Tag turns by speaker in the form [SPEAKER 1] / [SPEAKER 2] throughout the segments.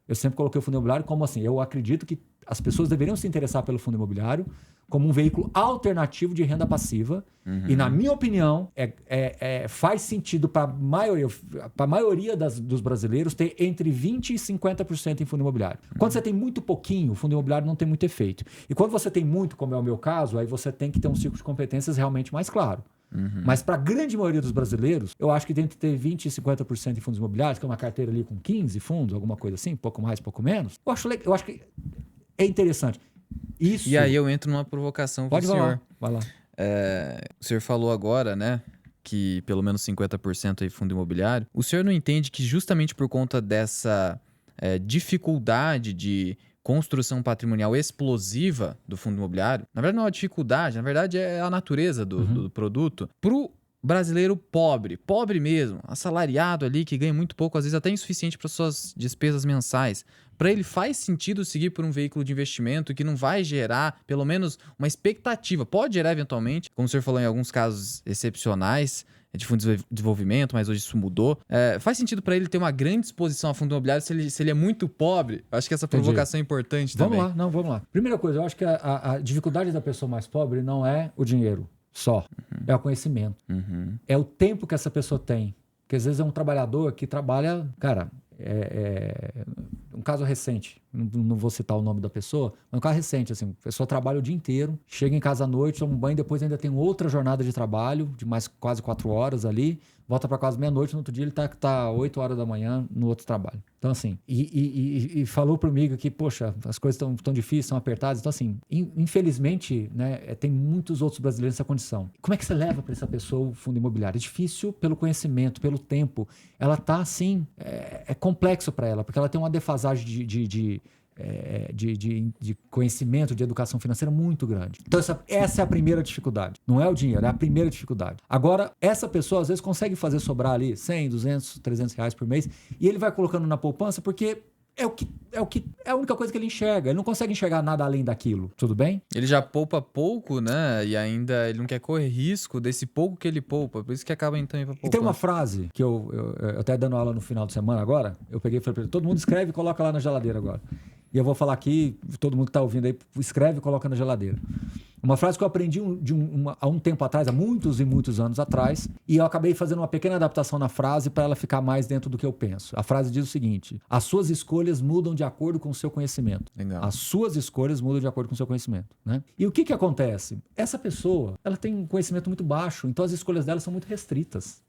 [SPEAKER 1] Eu sempre coloquei o fundo imobiliário como assim, eu acredito que as pessoas deveriam se interessar pelo fundo imobiliário como um veículo alternativo de renda passiva. E, na minha opinião, faz sentido para a maioria dos brasileiros ter entre 20% e 50% em fundo imobiliário. Quando você tem muito pouquinho, o fundo imobiliário não tem muito efeito. E quando você tem muito, como é o meu caso, aí você tem que ter um ciclo de competências realmente mais claro. Mas para a grande maioria dos brasileiros, eu acho que tem que ter 20% e 50% em fundos imobiliários, que é uma carteira ali com 15 fundos, alguma coisa assim, pouco mais, pouco menos. Eu acho que é interessante. Isso.
[SPEAKER 2] E aí eu entro numa provocação pro senhor.
[SPEAKER 1] Vai lá.
[SPEAKER 2] O senhor falou agora, né, que pelo menos 50% aí fundo imobiliário. O senhor não entende que justamente por conta dessa dificuldade de construção patrimonial explosiva do fundo imobiliário, na verdade não é uma dificuldade, na verdade é a natureza do produto, pro brasileiro pobre mesmo, assalariado ali, que ganha muito pouco, às vezes até insuficiente para suas despesas mensais, para ele faz sentido seguir por um veículo de investimento que não vai gerar, pelo menos, uma expectativa. Pode gerar eventualmente, como o senhor falou em alguns casos excepcionais, de fundo de desenvolvimento, mas hoje isso mudou. Faz sentido para ele ter uma grande exposição a fundo imobiliário se ele é muito pobre? Acho que essa provocação é importante também.
[SPEAKER 1] Vamos lá. Primeira coisa, eu acho que a dificuldade da pessoa mais pobre não é o dinheiro só, é o conhecimento. É o tempo que essa pessoa tem. Porque às vezes é um trabalhador que trabalha, cara, um caso recente, não vou citar o nome da pessoa, mas um caso recente, assim, a pessoa trabalha o dia inteiro, chega em casa à noite, toma um banho, depois ainda tem outra jornada de trabalho, de mais quase 4 horas ali, volta para casa meia-noite, no outro dia ele tá 8 horas da manhã no outro trabalho. Então, assim, e falou comigo que, poxa, as coisas estão difíceis, estão apertadas. Então, assim, infelizmente, né, tem muitos outros brasileiros nessa condição. Como é que você leva para essa pessoa o fundo imobiliário? É difícil pelo conhecimento, pelo tempo. Ela tá, assim, é complexo para ela, porque ela tem uma defasagem de conhecimento, de educação financeira muito grande. Então, essa é a primeira dificuldade. Não é o dinheiro, é a primeira dificuldade. Agora, essa pessoa, às vezes, consegue fazer sobrar ali 100, 200, 300 reais por mês e ele vai colocando na poupança porque é a única coisa que ele enxerga. Ele não consegue enxergar nada além daquilo. Tudo bem?
[SPEAKER 2] Ele já poupa pouco, né? E ainda ele não quer correr risco desse pouco que ele poupa. Por isso que acaba então indo pra poupança.
[SPEAKER 1] E tem uma frase que eu até dando aula no final de semana agora, eu peguei e falei pra ele, todo mundo escreve e coloca lá na geladeira agora. E eu vou falar aqui, todo mundo que está ouvindo aí, escreve e coloca na geladeira. Uma frase que eu aprendi há um tempo atrás, há muitos e muitos anos atrás, e eu acabei fazendo uma pequena adaptação na frase para ela ficar mais dentro do que eu penso. A frase diz o seguinte: as suas escolhas mudam de acordo com o seu conhecimento.
[SPEAKER 2] Legal.
[SPEAKER 1] As suas escolhas mudam de acordo com o seu conhecimento, né? E o que acontece? Essa pessoa, ela tem um conhecimento muito baixo, então as escolhas dela são muito restritas.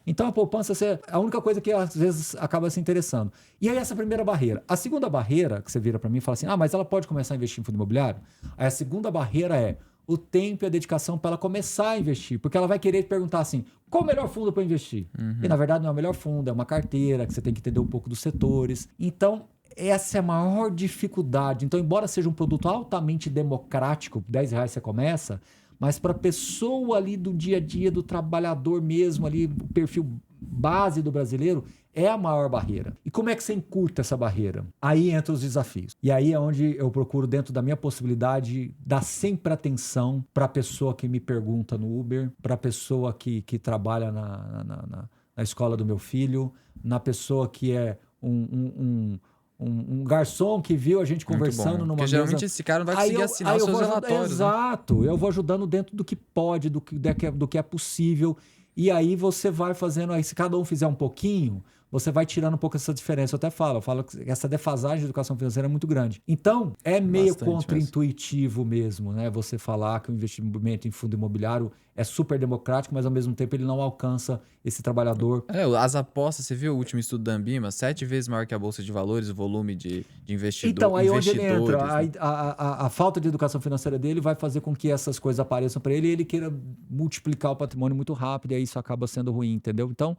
[SPEAKER 1] Então a poupança é a única coisa que às vezes acaba se interessando. E aí essa é a primeira barreira. A segunda barreira, que você vira para mim e fala assim, mas ela pode começar a investir em fundo imobiliário? Aí a segunda barreira é o tempo e a dedicação para ela começar a investir. Porque ela vai querer perguntar assim, qual o melhor fundo para investir? E na verdade não é o melhor fundo, é uma carteira que você tem que entender um pouco dos setores. Então essa é a maior dificuldade. Então, embora seja um produto altamente democrático, R$10 você começa, mas para a pessoa ali do dia a dia, do trabalhador mesmo, ali, o perfil base do brasileiro, é a maior barreira. E como é que você encurta essa barreira? Aí entram os desafios. E aí é onde eu procuro, dentro da minha possibilidade, dar sempre atenção para a pessoa que me pergunta no Uber, para a pessoa que trabalha na escola do meu filho, na pessoa que é um garçom que viu a gente conversando numa mesa.
[SPEAKER 2] Porque geralmente esse cara não vai conseguir assinar os seus relatórios.
[SPEAKER 1] Exato. Né? Eu vou ajudando dentro do que pode, do que é possível. E aí você vai fazendo... Aí se cada um fizer um pouquinho, você vai tirando um pouco essa diferença. Eu até falo que essa defasagem de educação financeira é muito grande. Então, é meio contra-intuitivo mesmo, né? Você falar que o investimento em fundo imobiliário é super democrático, mas ao mesmo tempo ele não alcança esse trabalhador.
[SPEAKER 2] As apostas, você viu o último estudo da Ambima? 7 vezes maior que a Bolsa de Valores, o volume de investidores.
[SPEAKER 1] Então, aí onde ele entra, a falta de educação financeira dele vai fazer com que essas coisas apareçam para ele e ele queira multiplicar o patrimônio muito rápido e aí isso acaba sendo ruim, entendeu? Então,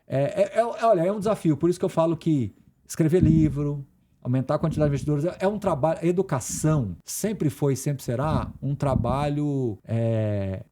[SPEAKER 1] olha, é um desafio. Por isso que eu falo que escrever livro, aumentar a quantidade de investidores é um trabalho. A educação sempre foi e sempre será um trabalho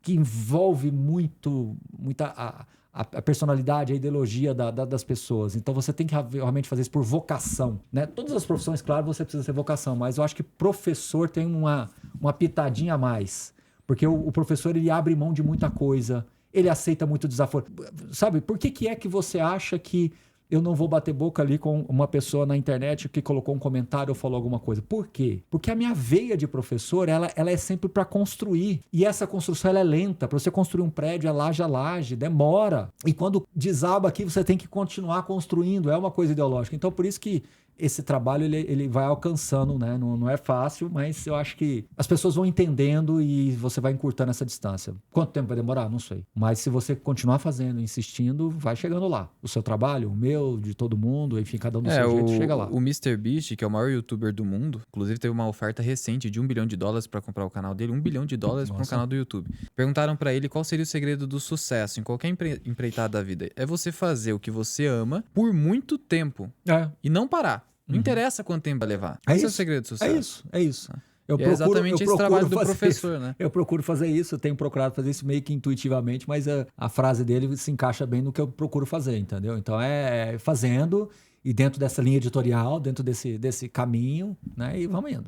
[SPEAKER 1] que envolve muita a personalidade, a ideologia das pessoas. Então você tem que realmente fazer isso por vocação, né? Todas as profissões, claro, você precisa ter vocação, mas eu acho que professor tem uma pitadinha a mais. Porque o professor, ele abre mão de muita coisa, ele aceita muito desaforo. Sabe, por que é que você acha que eu não vou bater boca ali com uma pessoa na internet que colocou um comentário ou falou alguma coisa. Por quê? Porque a minha veia de professor, ela é sempre para construir. E essa construção ela é lenta. Para você construir um prédio, é laje a laje, demora. E quando desaba aqui, você tem que continuar construindo. É uma coisa ideológica. Então, por isso que esse trabalho ele vai alcançando, né? Não é fácil, mas eu acho que as pessoas vão entendendo e você vai encurtando essa distância. Quanto tempo vai demorar? Não sei. Mas se você continuar fazendo, insistindo, vai chegando lá. O seu trabalho, o meu, de todo mundo, enfim, cada um do seu jeito chega lá.
[SPEAKER 2] O MrBeast, que é o maior youtuber do mundo, inclusive teve uma oferta recente de $1 bilhão para comprar o canal dele, $1 bilhão para um canal do YouTube. Perguntaram para ele qual seria o segredo do sucesso em qualquer empreitada da vida. É você fazer o que você ama por muito tempo e não parar. Não interessa quanto tempo vai levar. Esse é o segredo do sucesso.
[SPEAKER 1] É isso.
[SPEAKER 2] É exatamente esse trabalho do professor, né?
[SPEAKER 1] Eu procuro fazer isso, eu tenho procurado fazer isso meio que intuitivamente, mas a frase dele se encaixa bem no que eu procuro fazer, entendeu? Então é fazendo e dentro dessa linha editorial, dentro desse caminho, né? E vamos indo.